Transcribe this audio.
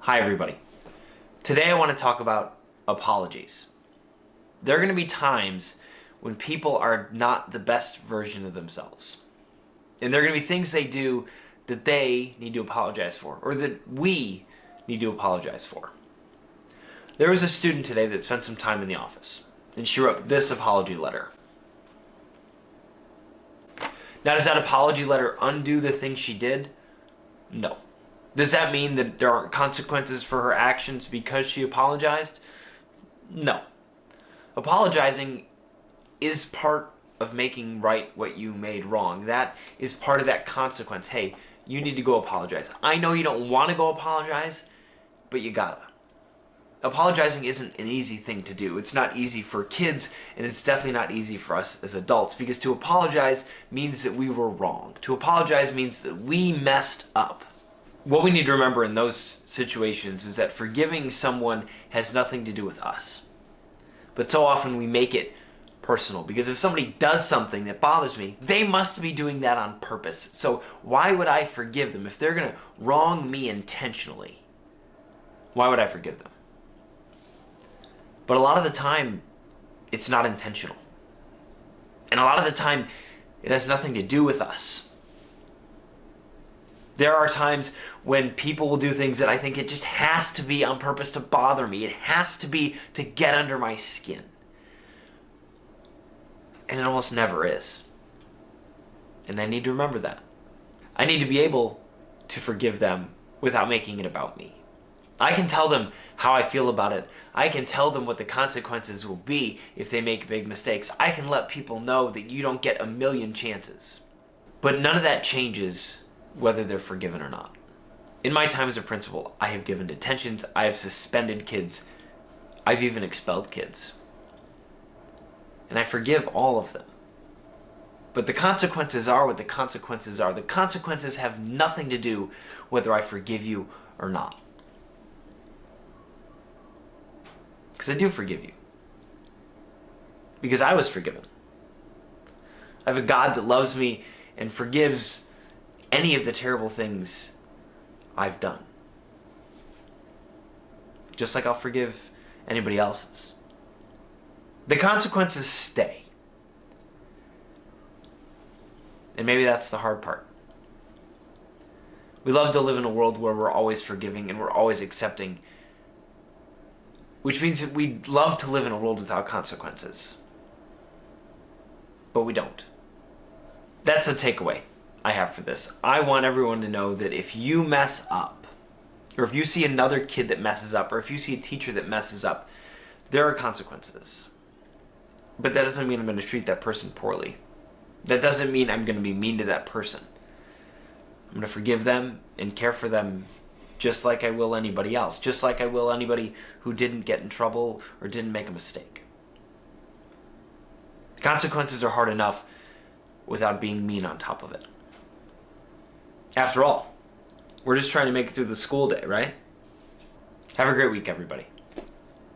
Hi everybody. Today I want to talk about apologies. There are going to be times when people are not the best version of themselves. And there are going to be things they do that they need to apologize for, or that we need to apologize for. There was a student today that spent some time in the office, and she wrote this apology letter. Now, does that apology letter undo the thing she did? No. Does that mean that there aren't consequences for her actions because she apologized? No. Apologizing is part of making right what you made wrong. That is part of that consequence. Hey, you need to go apologize. I know you don't want to go apologize, but you gotta. Apologizing isn't an easy thing to do. It's not easy for kids, and it's definitely not easy for us as adults, because to apologize means that we were wrong. To apologize means that we messed up. What we need to remember in those situations is that forgiving someone has nothing to do with us. But so often we make it personal, because if somebody does something that bothers me, they must be doing that on purpose. So why would I forgive them? If they're going to wrong me intentionally, why would I forgive them? But a lot of the time, it's not intentional. And a lot of the time, it has nothing to do with us. There are times when people will do things that I think it just has to be on purpose to bother me. It has to be to get under my skin. And it almost never is. And I need to remember that. I need to be able to forgive them without making it about me. I can tell them how I feel about it. I can tell them what the consequences will be if they make big mistakes. I can let people know that you don't get a million chances. But none of that changes whether they're forgiven or not. In my time as a principal, I have given detentions, I have suspended kids, I've even expelled kids. And I forgive all of them. But the consequences are what the consequences are. The consequences have nothing to do whether I forgive you or not. Because I do forgive you. Because I was forgiven. I have a God that loves me and forgives any of the terrible things I've done. Just like I'll forgive anybody else's. The consequences stay. And maybe that's the hard part. We love to live in a world where we're always forgiving and we're always accepting, which means that we love to live in a world without consequences. But we don't. That's the takeaway I have for this. I want everyone to know that if you mess up, or if you see another kid that messes up, or if you see a teacher that messes up, there are consequences. But that doesn't mean I'm going to treat that person poorly. That doesn't mean I'm going to be mean to that person. I'm going to forgive them and care for them just like I will anybody else, just like I will anybody who didn't get in trouble or didn't make a mistake. The consequences are hard enough without being mean on top of it. After all, we're just trying to make it through the school day, right? Have a great week, everybody.